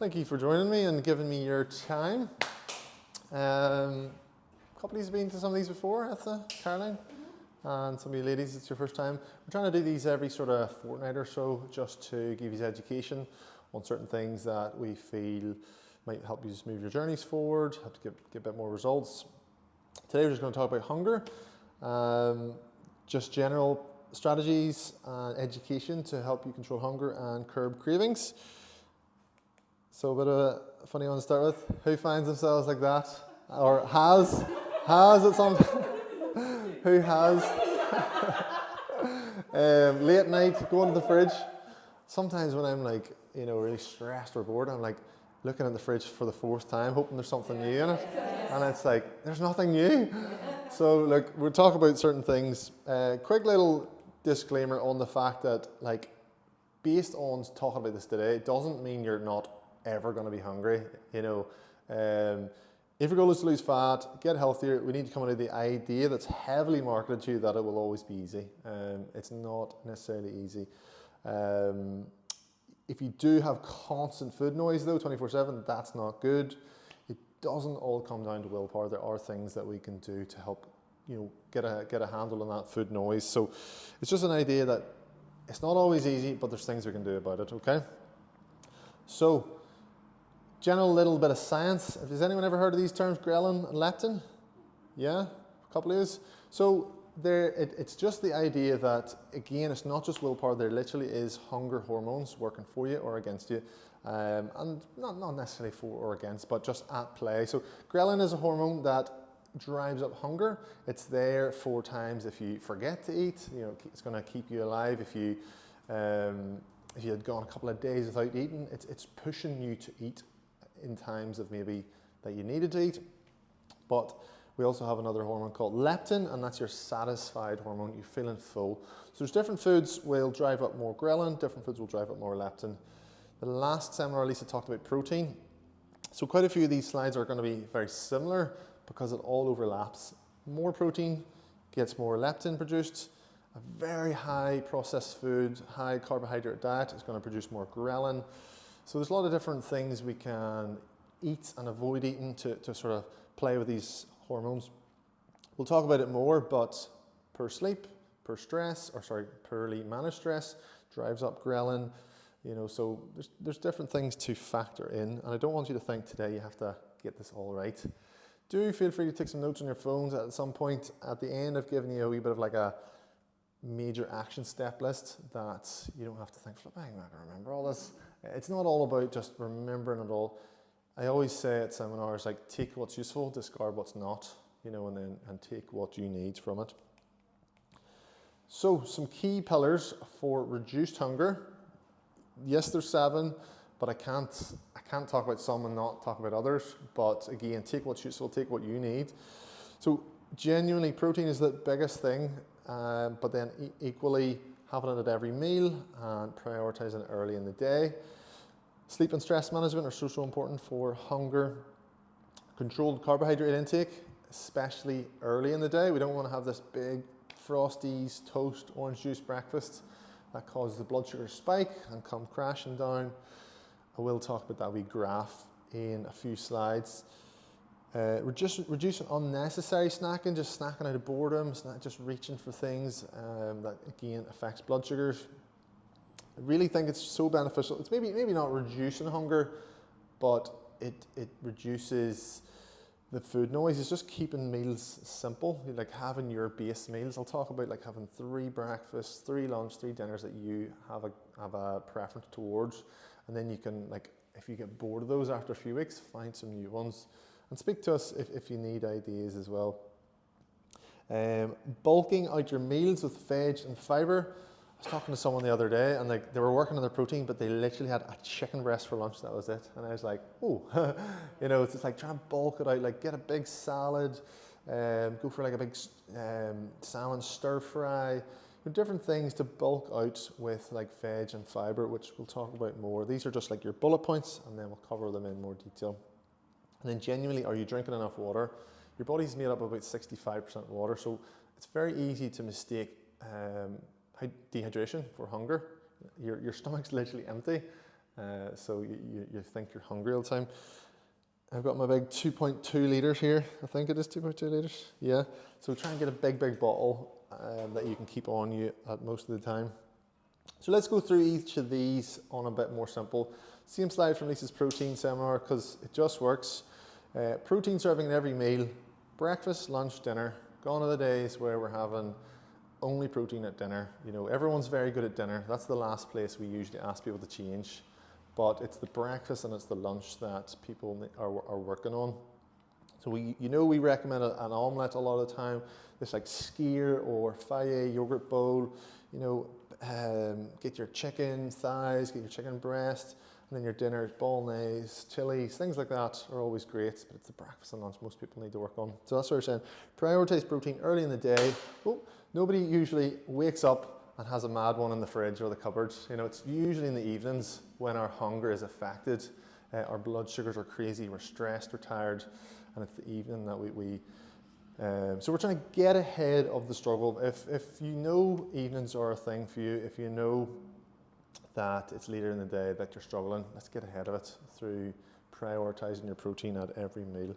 Thank you for joining me and giving me your time. A couple of you have been to some of these before, Etha, Caroline, and some of you ladies, it's your first time. We're trying to do these every sort of fortnight or so just to give you education on certain things that we feel might help you move your journeys forward, help to get a bit more results. Today we're just going to talk about hunger, just general strategies and education to help you control hunger and curb cravings. So a bit of a funny one to start with. Who finds themselves like that? Or has at some who has? Late night, going to the fridge. Sometimes when I'm like, really stressed or bored, I'm like looking at the fridge for the fourth time, hoping there's something new in it. And it's like, there's nothing new. So look, we'll talk about certain things. Quick little disclaimer on the fact that, based on talking about this today, it doesn't mean you're not ever going to be hungry. If your goal is to lose fat, get healthier, we need to come out of the idea that's heavily marketed to you that it will always be easy. It's not necessarily easy. If you do have constant food noise though, 24/7, that's not good. It doesn't all come down to willpower. There are things that we can do to help, get a handle on that food noise. So it's just an idea that it's not always easy, but there's things we can do about it, okay? So, general little bit of science. Has anyone ever heard of these terms, ghrelin and leptin? Yeah, a couple of you. So it's just the idea that, again, it's not just willpower. There literally is hunger hormones working for you or against you, and not necessarily for or against, but just at play. So ghrelin is a hormone that drives up hunger. It's there 4 times if you forget to eat. It's going to keep you alive if you had gone a couple of days without eating. It's pushing you to eat in times of maybe that you needed to eat. But we also have another hormone called leptin, and that's your satisfied hormone. You're feeling full. So there's different foods will drive up more ghrelin, different foods will drive up more leptin. The last seminar, Lisa talked about protein. So quite a few of these slides are going to be very similar because it all overlaps. More protein gets more leptin produced. A very high processed food, high carbohydrate diet is going to produce more ghrelin. So there's a lot of different things we can eat and avoid eating to sort of play with these hormones. We'll talk about it more, but poor sleep, poorly managed stress drives up ghrelin. So there's different things to factor in, and I don't want you to think today you have to get this all right. Do feel free to take some notes on your phones at some point. At the end, I've given you a wee bit of like a major action step list that you don't have to think, I'm not going to remember all this. It's not all about just remembering it all. I always say at seminars, take what's useful, discard what's not, and take what you need from it. So some key pillars for reduced hunger. Yes, there's 7, but I can't talk about some and not talk about others. But again, take what's useful, take what you need. So genuinely, protein is the biggest thing, but then equally having it at every meal and prioritizing it early in the day. Sleep and stress management are so important for hunger. Controlled carbohydrate intake, especially early in the day. We don't want to have this big Frosties, toast, orange juice breakfast that causes the blood sugar spike and come crashing down. I will talk about that wee graph in a few slides. Reducing unnecessary snacking, just snacking out of boredom, just reaching for things that again affects blood sugars. I really think it's so beneficial. It's maybe not reducing hunger, but it reduces the food noise. It's just keeping meals simple, like having your base meals. I'll talk about having 3 breakfasts, 3 lunch, 3 dinners that you have a preference towards, and then you can, if you get bored of those after a few weeks, find some new ones. And speak to us if you need ideas as well. Bulking out your meals with veg and fibre. I was talking to someone the other day and they were working on their protein, but they literally had a chicken breast for lunch, that was it. And I was like, oh, it's just try and bulk it out, get a big salad, go for a big salmon stir fry. Different things to bulk out with veg and fibre, which we'll talk about more. These are just your bullet points, and then we'll cover them in more detail. And then genuinely, are you drinking enough water? Your body's made up of about 65% water, so it's very easy to mistake dehydration for hunger. Your stomach's literally empty, so you think you're hungry all the time. I've got my big 2.2 litres here. I think it is 2.2 litres. Yeah. So try and get a big bottle that you can keep on you at most of the time. So let's go through each of these on a bit more simple. Same slide from Lisa's protein seminar because it just works. Protein serving in every meal, breakfast, lunch, dinner. Gone are the days where we're having only protein at dinner. You know, everyone's very good at dinner. That's the last place we usually ask people to change. But it's the breakfast and it's the lunch that people are working on. So we recommend an omelette a lot of the time. This like skyr or faye yogurt bowl. You know, get your chicken thighs, get your chicken breast, and then your dinner, bolognese, chilies, things like that are always great. But it's the breakfast and lunch most people need to work on. So that's what we're saying. Prioritize protein early in the day. Oh, nobody usually wakes up and has a mad one in the fridge or the cupboard. You know, it's usually in the evenings when our hunger is affected, our blood sugars are crazy, we're stressed, we're tired, and it's the evening that so we're trying to get ahead of the struggle. If you know evenings are a thing for you, if you know that it's later in the day that you're struggling, let's get ahead of it through prioritizing your protein at every meal.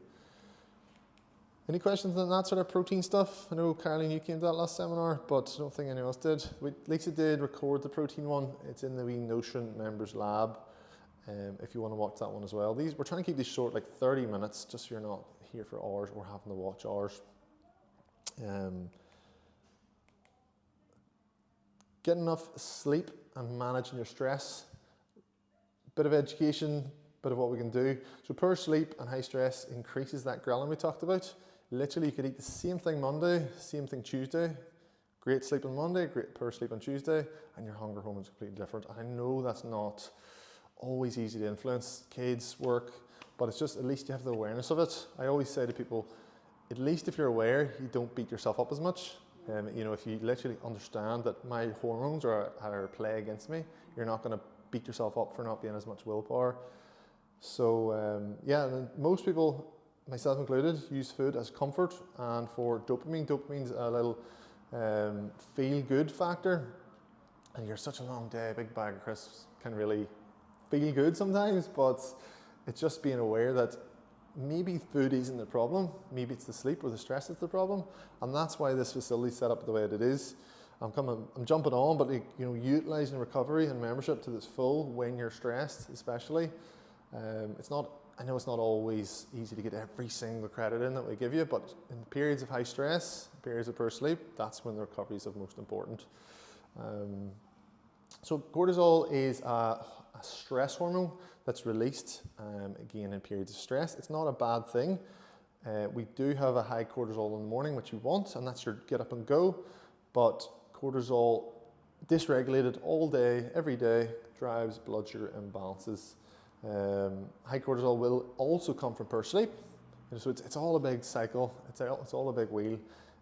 Any questions on that sort of protein stuff? I know, Caroline, you came to that last seminar, but I don't think anyone else did. Lisa did record the protein one. It's in the wee Notion members lab, if you want to watch that one as well. We're trying to keep these short, like 30 minutes, just so you're not here for hours or having to watch hours. Get enough sleep and managing your stress. Bit of education, bit of what we can do. So poor sleep and high stress increases that ghrelin we talked about. Literally, you could eat the same thing Monday, same thing Tuesday. Great sleep on Monday, poor sleep on Tuesday, and your hunger hormone is completely different. And I know that's not always easy to influence, kids, work, but it's just at least you have the awareness of it. I always say to people, at least if you're aware, you don't beat yourself up as much. You know, if you literally understand that my hormones are at play against me, you're not going to beat yourself up for not being as much willpower. So yeah, and most people, myself included, use food as comfort and for dopamine. Dopamine's a little feel-good factor. And you're such a long day, a big bag of crisps can really feel good sometimes, but it's just being aware that maybe food isn't the problem, maybe it's the sleep or the stress that's the problem, and that's why this facility is set up the way that it is. I'm jumping on, but utilising recovery and membership to its full when you're stressed, especially. I know it's not always easy to get every single credit in that we give you, but in periods of high stress, periods of poor sleep, that's when the recovery is of most important. So cortisol is a stress hormone that's released again in periods of stress. It's not a bad thing. We do have a high cortisol in the morning, which you want, and that's your get up and go. But cortisol dysregulated all day, every day, drives blood sugar imbalances. High cortisol will also come from poor sleep. So it's all a big cycle. It's all a big wheel.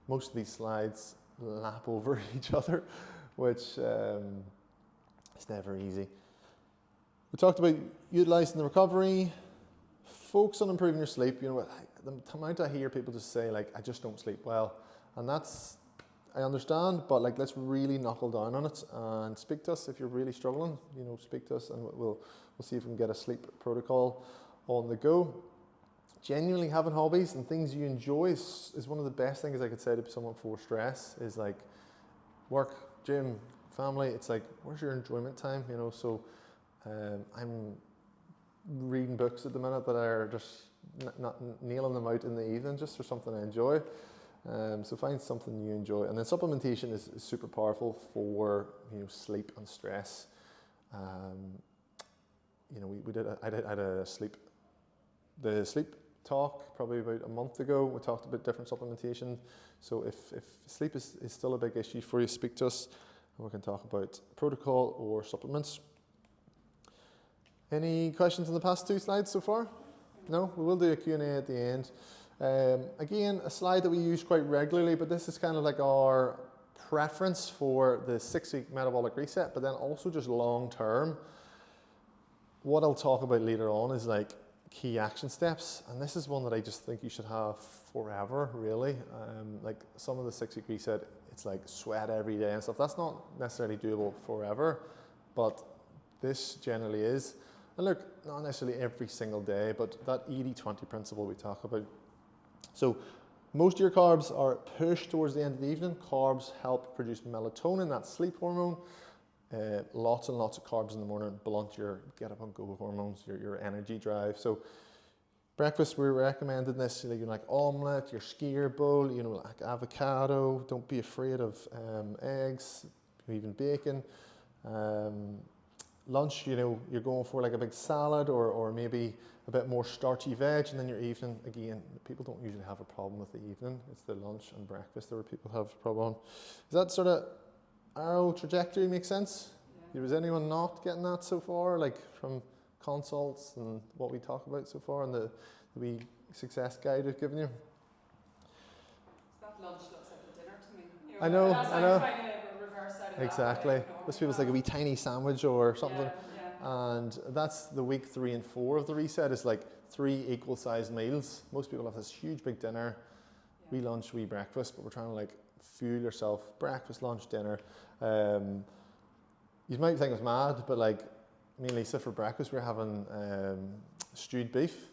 Most of these slides lap over each other, which is never easy. We talked about utilising the recovery, focus on improving your sleep. You know, the amount I hear people just say, like, I just don't sleep well. And that's, I understand, but like, let's really knuckle down on it and speak to us if you're really struggling. You know, speak to us and we'll see if we can get a sleep protocol on the go. Genuinely having hobbies and things you enjoy is one of the best things I could say to someone for stress, is like work, gym, family. It's like, where's your enjoyment time? You know, so I'm reading books at the minute that are just not nailing them out in the evening just for something I enjoy. So find something you enjoy, and then supplementation is super powerful for sleep and stress. I had a sleep talk probably about a month ago. We talked about different supplementation. So if sleep is still a big issue for you, speak to us and we can talk about protocol or supplements. Any questions on the past two slides so far? No? We will do a Q&A at the end. Again, a slide that we use quite regularly, but this is kind of like our preference for the 6-week metabolic reset, but then also just long term. What I'll talk about later on is like key action steps, and this is one that I just think you should have forever, really. Like some of the 6-week reset, it's like sweat every day and stuff. That's not necessarily doable forever, but this generally is. And look, not necessarily every single day, but that 80-20 principle we talk about. So most of your carbs are pushed towards the end of the evening. Carbs help produce melatonin, that sleep hormone. Lots and lots of carbs in the morning blunt your get up and go hormones, your energy drive. So breakfast, we're recommending this, like omelette, your skyr bowl, like avocado. Don't be afraid of eggs, even bacon. Lunch, you're going for like a big salad or maybe a bit more starchy veg, and then your evening, again, people don't usually have a problem with the evening. It's the lunch and breakfast that where people have a problem. Does that sort of arrow trajectory make sense? Yeah. Was anyone not getting that so far, like from consults and what we talk about so far and the wee success guide we've given you? That lunch looks like a dinner to me. I know. Trying to reverse out of exactly. That Most people's like a wee tiny sandwich or something. Yeah. And that's the week 3 and 4 of the reset, is like 3 equal sized meals. Most people have this huge big dinner, wee lunch, wee breakfast, but we're trying to like fuel yourself, breakfast, lunch, dinner. You might think it's mad, but like me and Lisa for breakfast, we're having stewed beef,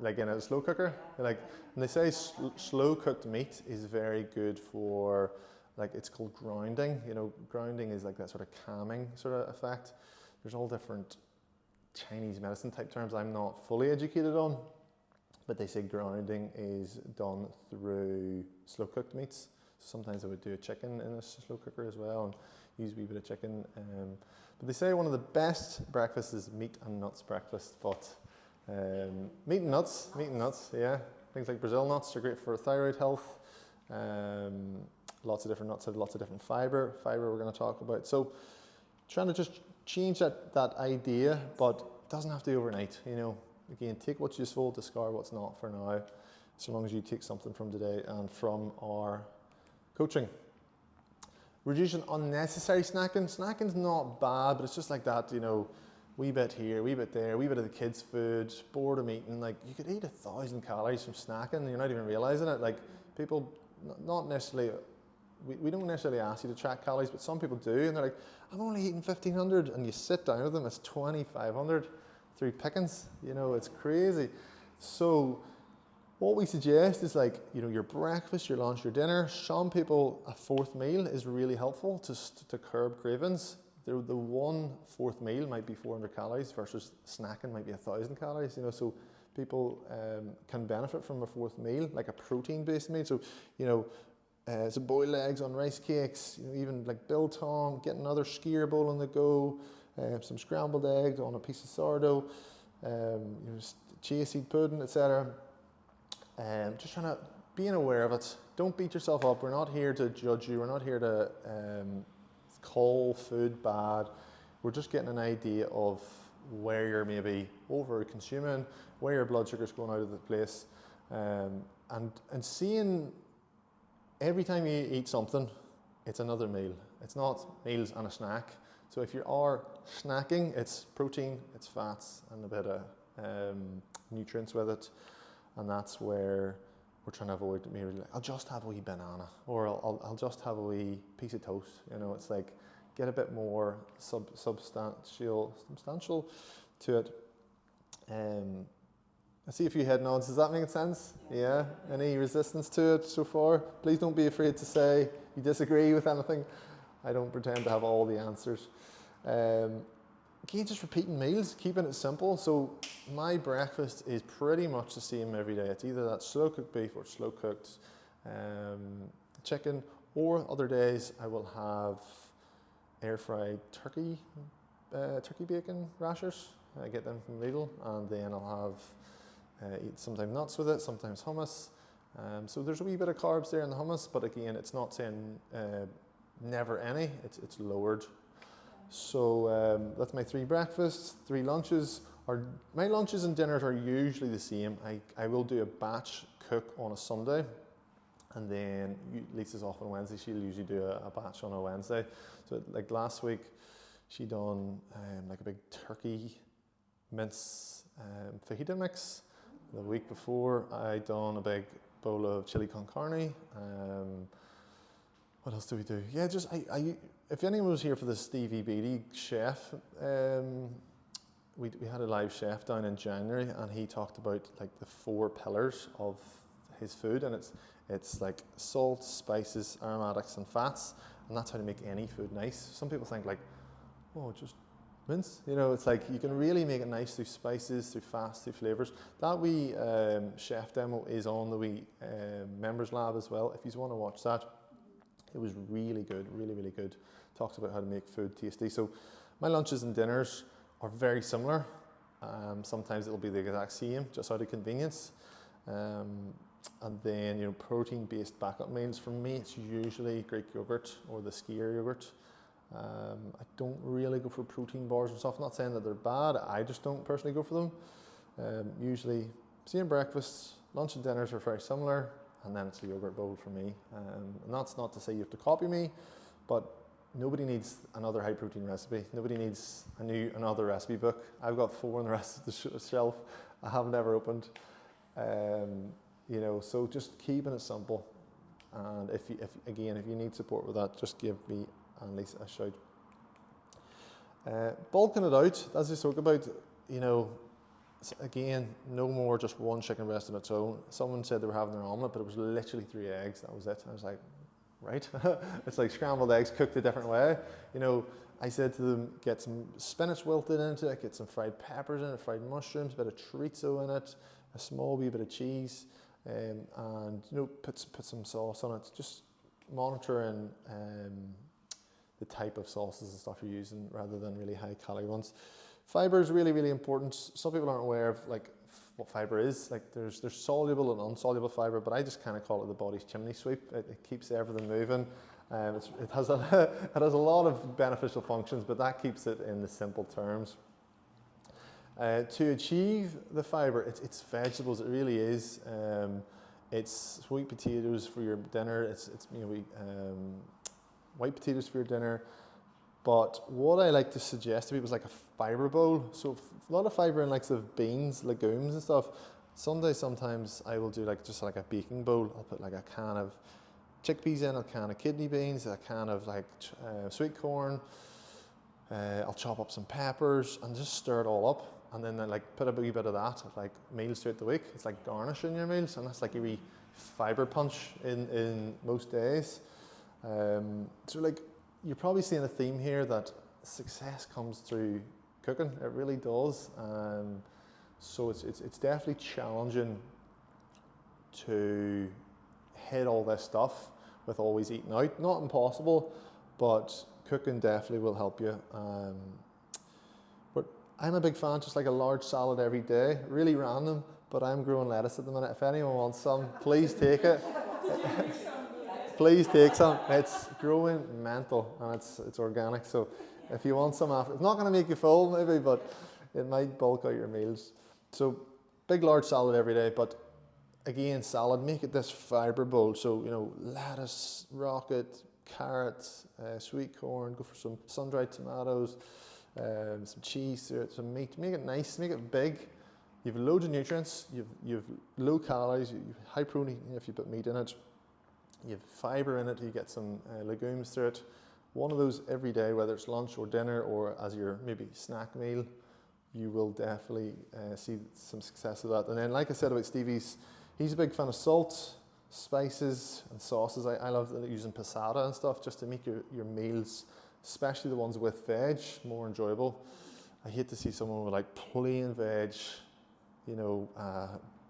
like in a slow cooker. Like, and they say slow cooked meat is very good for, like, it's called grounding. Grounding is like that sort of calming sort of effect. There's all different Chinese medicine type terms I'm not fully educated on, but they say grounding is done through slow cooked meats. Sometimes I would do a chicken in a slow cooker as well and use a wee bit of chicken. But they say one of the best breakfasts is meat and nuts breakfast, but meat and nuts, yeah. Things like Brazil nuts are great for thyroid health. Lots of different nuts have lots of different fiber we're going to talk about. So trying to just change that idea, but it doesn't have to be overnight. Again, take what's useful, discard what's not for now, so long as you take something from today and from our coaching. Reducing unnecessary snacking. Snacking's not bad, but it's just like that, wee bit here, wee bit there, wee bit of the kids' food, boredom eating. Like, you could eat 1,000 calories from snacking and you're not even realizing it. Like, people, not necessarily, we don't necessarily ask you to track calories, but some people do, and they're like, I'm only eating 1,500, and you sit down with them, it's 2,500 through pickings. It's crazy. So what we suggest is like, your breakfast, your lunch, your dinner. Some people, a 4th meal is really helpful to curb cravings. The 1/4 meal might be 400 calories versus snacking might be 1,000 calories. So people can benefit from a 4th meal, like a protein-based meal. So so boiled eggs on rice cakes, even like biltong, get another skyr bowl on the go, some scrambled eggs on a piece of sourdough, chia seed pudding, etc. Just trying to being aware of it. Don't beat yourself up. We're not here to judge you. We're not here to call food bad. We're just getting an idea of where you're maybe over consuming, where your blood sugar's going out of the place, and seeing every time you eat something, it's another meal. It's not meals and a snack. So if you are snacking, it's protein, it's fats, and a bit of nutrients with it. And that's where we're trying to avoid maybe like, I'll just have a wee banana, or I'll just have a wee piece of toast. It's like, get a bit more substantial to it. I see a few head nods. Does that make sense? Yeah? Any resistance to it so far? Please don't be afraid to say you disagree with anything. I don't pretend to have all the answers. Again, just repeating meals, keeping it simple. So my breakfast is pretty much the same every day. It's either that slow cooked beef or slow cooked chicken, or other days I will have air fried turkey bacon rashers. I get them from Lidl, and then I'll have eat sometimes nuts with it, sometimes hummus. So there's a wee bit of carbs there in the hummus, but again, it's not saying never any, it's lowered. So that's my 3 breakfasts, 3 lunches. My lunches and dinners are usually the same. I will do a batch cook on a Sunday, and then Lisa's off on Wednesday. She'll usually do a batch on a Wednesday. So like last week, she done like a big turkey mince fajita mix. The week before, I done a big bowl of chili con carne. what else do we do? Yeah, just if anyone was here for the Stevie Beatty chef, we had a live chef down in January, and he talked about like the 4 pillars of his food, and it's like salt, spices, aromatics, and fats, and that's how to make any food nice. Some people think like, oh, just mince. You know, it's like you can really make it nice through spices, through fats, through flavors. That wee chef demo is on the wee members lab as well. If you want to watch that, it was really good, really, really good. Talks about how to make food tasty. So my lunches and dinners are very similar. Sometimes it'll be the exact same, just out of convenience. And then, you know, protein-based backup meals. For me, it's usually Greek yogurt or the skyr yogurt. I don't really go for protein bars and stuff. I'm not saying that they're bad. I just don't personally go for them. Usually, same breakfasts, lunch and dinners are very similar, and then it's a yogurt bowl for me. And that's not to say you have to copy me, but nobody needs another high protein recipe. Nobody needs another recipe book. I've got 4 on the rest of the shelf. I have never opened. You know, so just keeping it simple. And if you need support with that, just give me and Lisa a shout. Bulking it out, as we spoke about, you know, again, no more just one chicken breast on its own. Someone said they were having their omelette, but it was literally 3 eggs. That was it. I was like, right? It's like scrambled eggs cooked a different way. You know, I said to them, get some spinach wilted into it, get some fried peppers in it, fried mushrooms, a bit of chorizo in it, a small wee bit of cheese, and you know, put some sauce on it. Just monitoring the type of sauces and stuff you're using rather than really high calorie ones. Fiber is really, really important. Some people aren't aware of like what fiber is. Like there's soluble and insoluble fiber, but I just kind of call it the body's chimney sweep. It keeps everything moving. It has a lot of beneficial functions, but that keeps it in the simple terms. To achieve the fiber, it's vegetables. It really is. It's sweet potatoes for your dinner. It's you know, white potatoes for your dinner. But what I like to suggest to people is like a fiber bowl. So a lot of fiber in likes of beans, legumes and stuff. Sometimes I will do like just like a baking bowl. I'll put like a can of chickpeas in, a can of kidney beans, a can of like sweet corn. I'll chop up some peppers and just stir it all up. And then I like put a wee bit of that at like meals throughout the week. It's like garnishing your meals, and that's like a wee fiber punch in most days. So like you're probably seeing a theme here that success comes through cooking. It really does. So it's definitely challenging to hit all this stuff with always eating out. Not impossible, but cooking definitely will help you. But I'm a big fan, just like a large salad every day. Really random, but I'm growing lettuce at the minute. If anyone wants some, please take it. Please take some. It's growing mental and it's organic. So if you want some after, it's not going to make you full maybe, but it might bulk out your meals. So big large salad every day, but again, salad, make it this fiber bowl. So, you know, lettuce, rocket, carrots, sweet corn, go for some sun-dried tomatoes, some cheese, some meat. Make it nice, make it big. You have loads of nutrients, you've low calories, you have high protein if you put meat in it. You have fiber in it, you get some legumes through it. One of those every day, whether it's lunch or dinner or as your maybe snack meal, you will definitely see some success with that. And then like I said about Stevie's, he's a big fan of salt, spices and sauces. I love using passata and stuff just to make your meals, especially the ones with veg, more enjoyable. I hate to see someone with like plain veg, you know,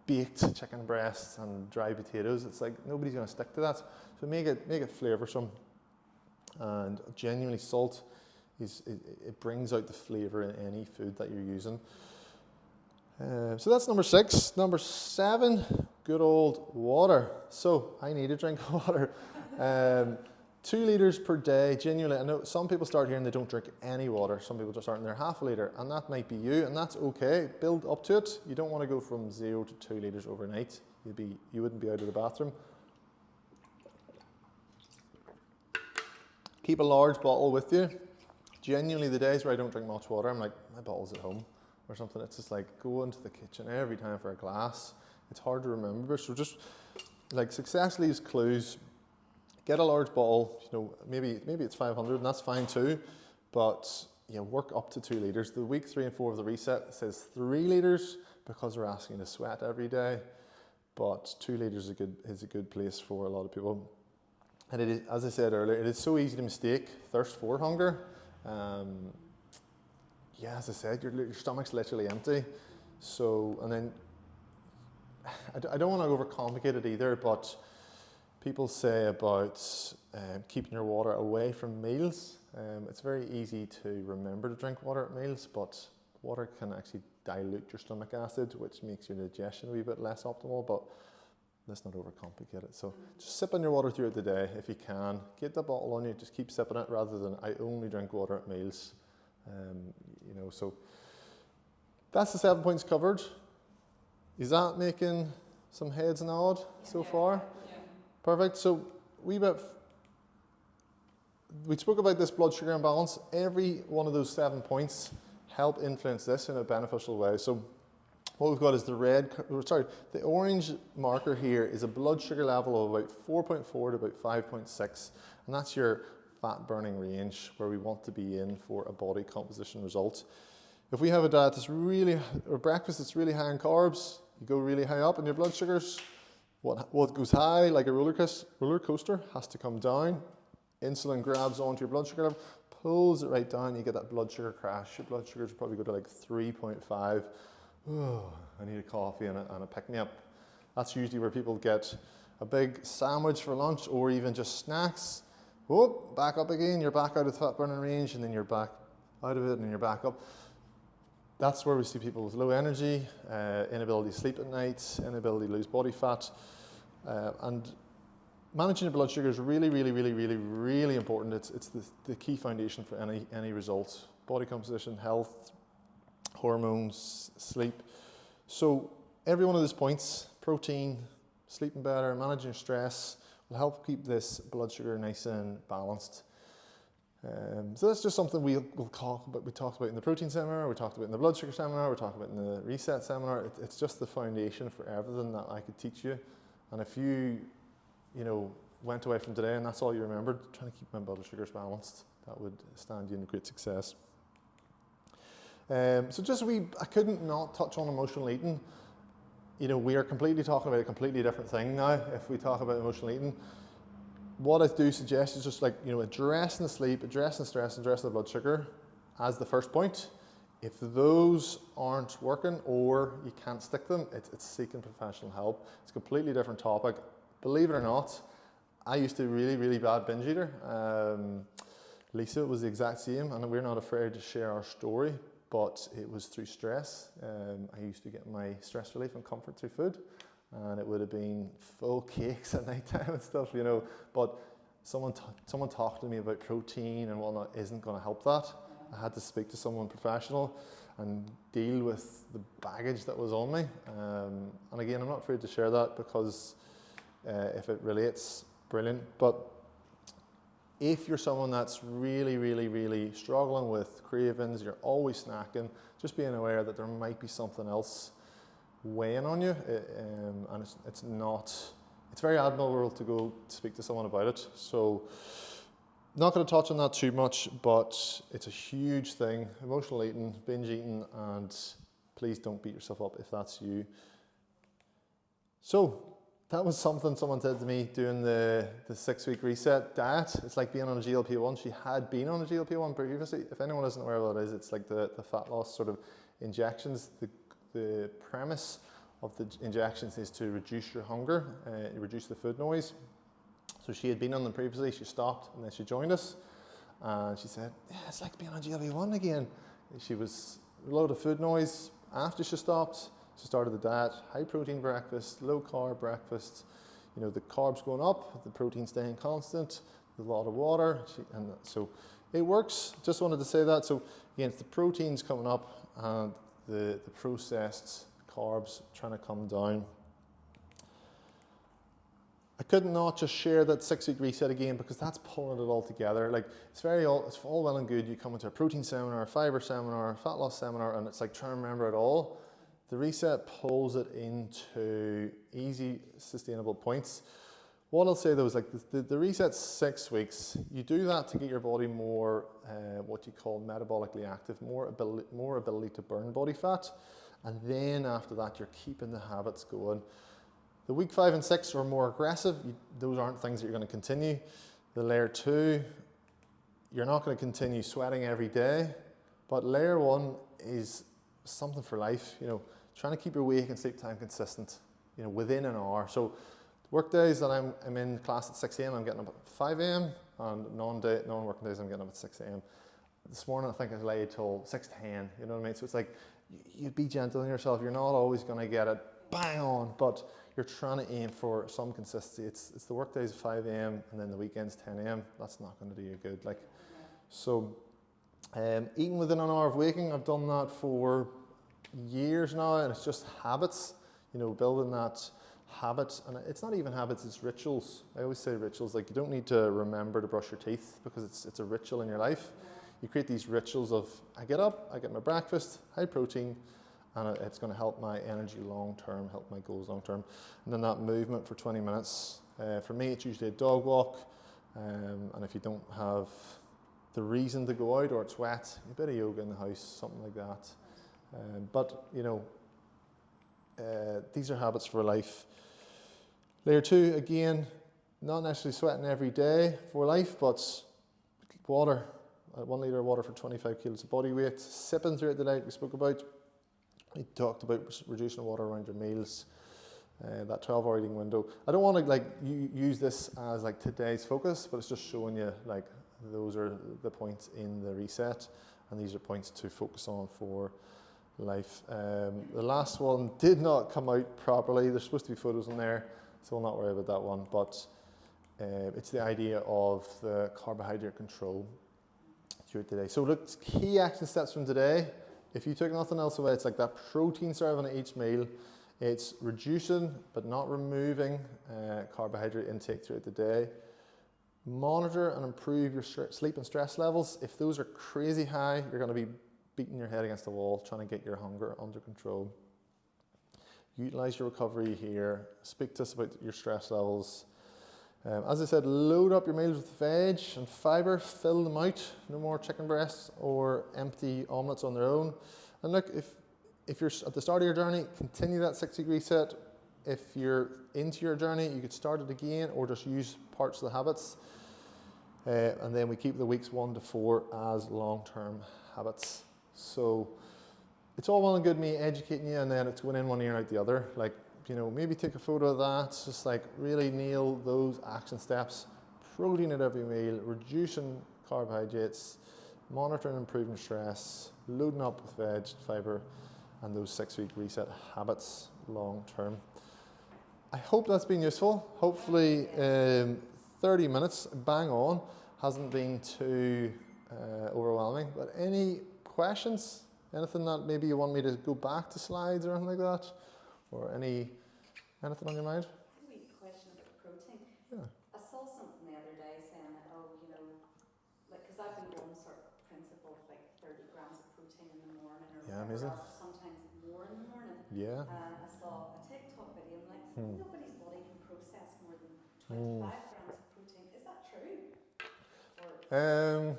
baked chicken breasts and dry potatoes. It's like nobody's going to stick to that. So make it flavoursome, and genuinely salt it brings out the flavour in any food that you're using. So that's number 6. Number 7, good old water. So I need a drink of water. 2 litres per day, genuinely. I know some people start here and they don't drink any water. Some people just start in their half a litre, and that might be you, and that's okay. Build up to it. You don't want to go from 0 to 2 litres overnight. You wouldn't be out of the bathroom. Keep a large bottle with you. Genuinely, the days where I don't drink much water, I'm like, my bottle's at home or something. It's just like go into the kitchen every time for a glass. It's hard to remember. So just like success leaves clues. get a large bottle, maybe it's 500 and that's fine too, but work up to 2 litres. The week 3 and 4 of the reset says 3 litres because we're asking you to sweat every day, but 2 litres is a good place for a lot of people. And it is, as I said earlier, it is so easy to mistake thirst for hunger. As I said, your stomach's literally empty. So, and then I don't want to overcomplicate it either, but people say about keeping your water away from meals. It's very easy to remember to drink water at meals, but water can actually dilute your stomach acid, which makes your digestion a wee bit less optimal, but let's not overcomplicate it. So just sip on your water throughout the day if you can. Get the bottle on you, just keep sipping it rather than I only drink water at meals. So that's the 7 points covered. Is that making some heads nod so far? Yeah. Perfect. So we spoke about this blood sugar imbalance. Every one of those 7 points help influence this in a beneficial way. So what we've got is the orange marker here is a blood sugar level of about 4.4 to about 5.6, and that's your fat burning range where we want to be in for a body composition result. If we have a diet or breakfast that's really high in carbs, you go really high up in your blood sugars. What goes high, like a roller coaster, has to come down. Insulin grabs onto your blood sugar level, pulls it right down, you get that blood sugar crash. Your blood sugars probably go to like 3.5. Oh, I need a coffee and a pick-me-up. That's usually where people get a big sandwich for lunch or even just snacks. Whoop, back up again, you're back out of the fat burning range, and then you're back out of it and then you're back up. That's where we see people with low energy, inability to sleep at night, inability to lose body fat. And managing your blood sugar is really, really, really, really, really important. It's the key foundation for any results. Body composition, health, hormones, sleep. So every one of these points, protein, sleeping better, managing stress, will help keep this blood sugar nice and balanced. So that's just something we talked about in the protein seminar, we talked about in the blood sugar seminar, we talked about in the reset seminar. It's just the foundation for everything that I could teach you. And if you went away from today and that's all you remembered, trying to keep my blood sugars balanced, that would stand you in great success. I couldn't not touch on emotional eating. We are completely talking about a completely different thing now if we talk about emotional eating. What I do suggest is just addressing the sleep, addressing the stress, addressing the blood sugar as the first point. If those aren't working or you can't stick them, it's seeking professional help. It's a completely different topic. Believe it or not, I used to be really, really bad binge eater. Lisa was the exact same, and we're not afraid to share our story, but it was through stress. I used to get my stress relief and comfort through food, and it would have been full cakes at night time and stuff, but someone talked to me about protein and whatnot isn't going to help that. I had to speak to someone professional and deal with the baggage that was on me. And again, I'm not afraid to share that because if it relates, brilliant. But if you're someone that's really, really, really struggling with cravings, you're always snacking, just being aware that there might be something else weighing on you, and it's very admirable to go speak to someone about it. So not going to touch on that too much, but it's a huge thing. Emotional eating, binge eating, and please don't beat yourself up if that's you. So that was something someone said to me doing the 6-week reset diet. It's like being on a GLP-1. She had been on a GLP-1 previously. If anyone isn't aware of what that is, it's like the fat loss sort of injections. The premise of the injections is to reduce your hunger, reduce the food noise. So she had been on them previously, she stopped, and then she joined us. And she said, yeah, it's like being on GLP-1 again. She was a load of food noise. After she stopped, she started the diet, high protein breakfast, low carb breakfast, the carbs going up, the protein staying constant, a lot of water, and so it works. Just wanted to say that. So again, it's the proteins coming up and the processed carbs trying to come down. I could not just share that 6-week reset again because that's pulling it all together. Like it's all well and good. You come into a protein seminar, a fiber seminar, a fat loss seminar, and it's like trying to remember it all. The reset pulls it into easy, sustainable points. What I'll say though is like the reset's 6 weeks. You do that to get your body more, what you call metabolically active, more ability to burn body fat. And then after that, you're keeping the habits going. The week 5 and 6 are more aggressive. Those aren't things that you're going to continue. The layer 2, you're not going to continue sweating every day. But layer 1 is something for life, trying to keep your wake and sleep time consistent, within an hour. So work days that I'm in class at 6 a.m, I'm getting up at 5 a.m, and non-working days I'm getting up at 6 a.m. This morning I think I lay till 6:10, you know what I mean? So it's like, you be gentle on yourself. You're not always going to get it bang on, but you're trying to aim for some consistency. It's the work days at 5 a.m, and then the weekends 10 a.m. That's not going to do you good. So eating within an hour of waking, I've done that for years now, and it's just habits, building that habit. And it's not even habits, it's rituals. I always say rituals. Like, you don't need to remember to brush your teeth, because it's a ritual in your life. You create these rituals of, I get up, I get my breakfast, high protein, and it's going to help my energy long term, help my goals long term. And then that movement for 20 minutes. For me, it's usually a dog walk. And if you don't have the reason to go out, or it's wet, a bit of yoga in the house, something like that. But these are habits for life. Layer 2, again, not necessarily sweating every day for life, but water. 1 litre of water for 25 kilos of body weight. Sipping throughout the night, we spoke about. We talked about reducing water around your meals. That 12-hour eating window. I don't want to use this as today's focus, but it's just showing you those are the points in the reset, and these are points to focus on for life. The last one did not come out properly. There's supposed to be photos in there, so we'll not worry about that one. But it's the idea of the carbohydrate control throughout the day. So look, key action steps from today. If you took nothing else away, it's like that protein serving at each meal. It's reducing but not removing carbohydrate intake throughout the day. Monitor and improve your sleep and stress levels. If those are crazy high, you're going to be beating your head against the wall trying to get your hunger under control. Utilize your recovery here. Speak to us about your stress levels. As I said, load up your meals with veg and fibre, fill them out. No more chicken breasts or empty omelettes on their own. And look, if you're at the start of your journey, continue that 6-week reset. If you're into your journey, you could start it again, or just use parts of the habits. And then we keep the weeks 1 to 4 as long-term habits. So it's all well and good me educating you, and then it's going in one ear and out the other. Maybe take a photo of that, just really nail those action steps. Protein at every meal, reducing carbohydrates, monitoring and improving stress, loading up with veg, fibre, and those 6-week reset habits long term. I hope that's been useful. Hopefully 30 minutes, bang on, hasn't been too overwhelming. But any questions? Anything that maybe you want me to go back to slides or anything like that? Or anything on your mind? A wee question about protein. Yeah. I saw something the other day saying that, because I've been going sort of principle of 30 grams of protein in the morning, or Yeah, whatever, amazing. or sometimes more in the morning. Yeah. And I saw a TikTok video, and nobody's body can process more than 25 grams of protein. Is that true? Or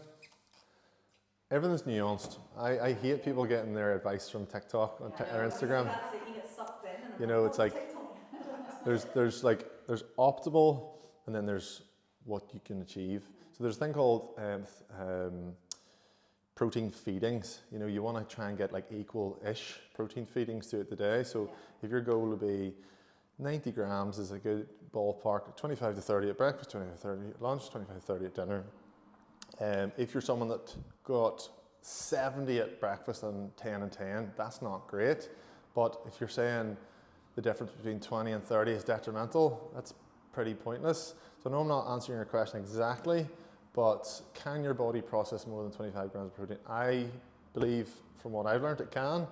Everything's nuanced. I hate people getting their advice from TikTok or Instagram. That's it, you get sucked in, and It's like there's optimal, and then there's what you can achieve. So there's a thing called protein feedings. You want to try and get equal-ish protein feedings throughout the day. So if your goal would be 90 grams is a good ballpark, 25 to 30 at breakfast, 25 to 30 at lunch, 25 to 30 at dinner. If you're someone that got 70 at breakfast and 10 and 10, that's not great. But if you're saying the difference between 20 and 30 is detrimental, that's pretty pointless. So no, I'm not answering your question exactly, but can your body process more than 25 grams of protein? I believe, from what I've learned, it can.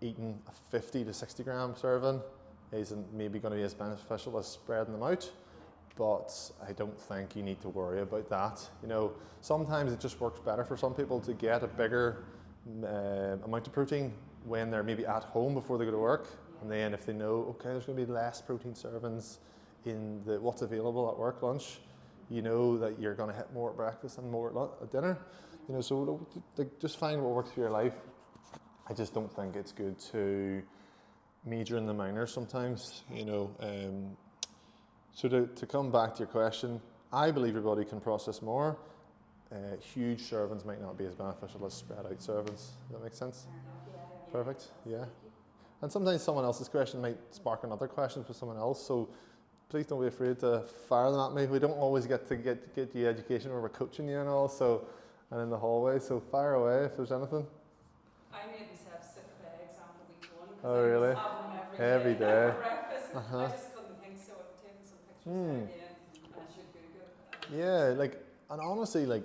Eating a 50 to 60 gram serving isn't maybe going to be as beneficial as spreading them out. But I don't think you need to worry about that. Sometimes it just works better for some people to get a bigger amount of protein when they're maybe at home before they go to work. And then if they know, okay, there's going to be less protein servings in the what's available at work lunch, you know that you're going to hit more at breakfast and more at dinner. You know, so just find what works for your life. I just don't think it's good to major in the minors sometimes, you know. So to come back to your question, I believe your body can process more. Huge servings might not be as beneficial as spread out servings. Does that make sense? Perfect, yeah. And sometimes someone else's question might spark another question for someone else, so please don't be afraid to fire them at me. We don't always get to get the education where we're coaching you and all, so, and in the hallway, so fire away if there's anything. I made myself sick of eggs after week 1 because Oh, I really? was having them Every day day. for breakfast. Uh-huh. I just couldn't think, so I've taken some pictures there again, and I should Google it. Yeah, like, and honestly, like,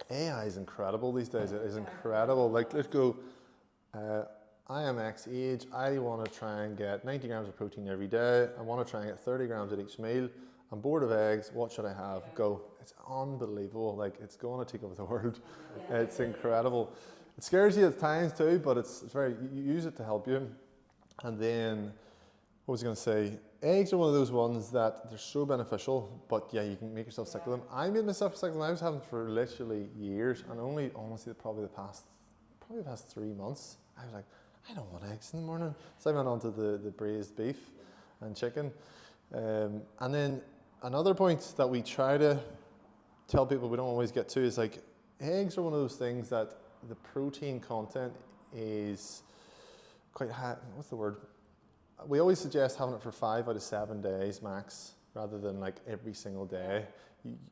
AI is incredible these days. It is incredible. Like, let's go, I am X age, I want to try and get 90 grams of protein every day. I want to try and get 30 grams at each meal. I'm bored of eggs, what should I have? Go. It's unbelievable. Like, it's going to take over the world. It's incredible. It scares you at times too, but it's very, you use it to help you. And then, what was I going to say? Eggs are one of those ones that they're so beneficial, but yeah, you can make yourself sick of them. I made myself sick of them. I was having them for literally years, and only, honestly, probably the past 3 months, I was like, I don't want eggs in the morning. So I went on to the braised beef and chicken. And then another point that we try to tell people we don't always get to is like, eggs are one of those things that the protein content is quite high. What's the word? We always suggest having it for 5 out of 7 days max, rather than like every single day.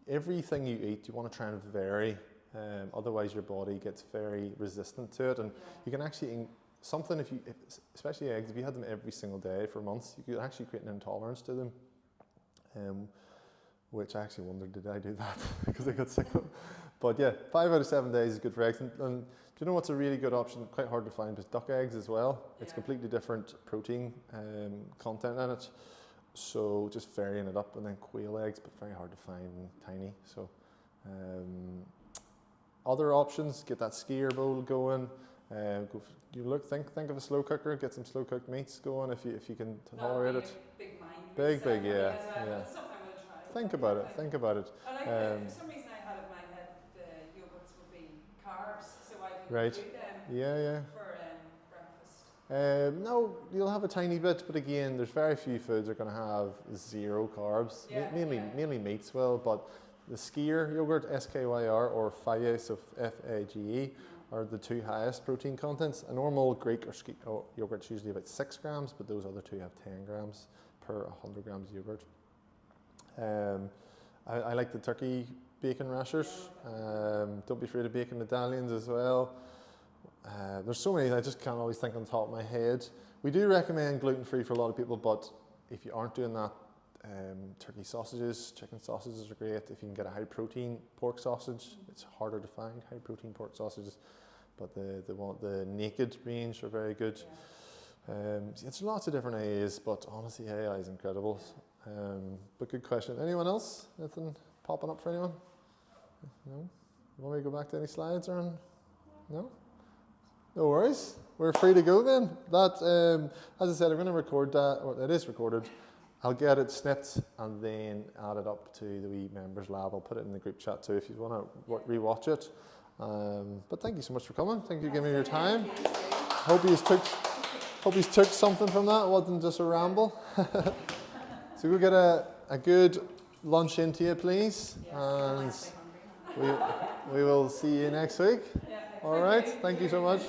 Everything you eat, you want to try and vary. Otherwise, your body gets very resistant to it, and you can actually something especially eggs. If you had them every single day for months, you could actually create an intolerance to them. Which I actually wondered, did I do that because I got sick of them? But yeah, 5 out of 7 days is good for eggs. And do you know what's a really good option? Quite hard to find, is duck eggs as well. Yeah. It's completely different protein content in it. So just varying it up, and then quail eggs, but very hard to find and tiny. So other options, get that skier bowl going. Think of a slow cooker. Get some slow cooked meats going if you can tolerate it. Big, yeah. Think about it. And for some reason I had in my head the yogurts would be carbs, so I can include them for breakfast. No, you'll have a tiny bit, but again, there's very few foods that are going to have 0 carbs. Mainly meats will, but the Skyr yogurt, SKYR, or Fage, so FAGE, are the 2 highest protein contents. A normal Greek or yogurt's usually about 6 grams, but those other 2 have 10 grams per 100 grams of yogurt. I like the turkey bacon rashers. Don't be afraid of bacon medallions as well. There's so many, I just can't always think on the top of my head. We do recommend gluten-free for a lot of people, but if you aren't doing that, turkey sausages, chicken sausages are great. If you can get a high protein pork sausage, it's harder to find high protein pork sausages, but the naked range are very good. It's lots of different AAs, but honestly, AA is incredible. But good question. Anyone else? Anything popping up for anyone? No? You want me to go back to any slides or no? No worries. We're free to go then. That, as I said, I'm going to record that, or it is recorded. I'll get it snipped and then add it up to the wee members lab. I'll put it in the group chat too if you want to rewatch it. But thank you so much for coming. Thank you for giving me your time. Hope you took something from that. It wasn't just a ramble. So go get a good lunch into you, please. And we will see you next week. All right. Thank you so much.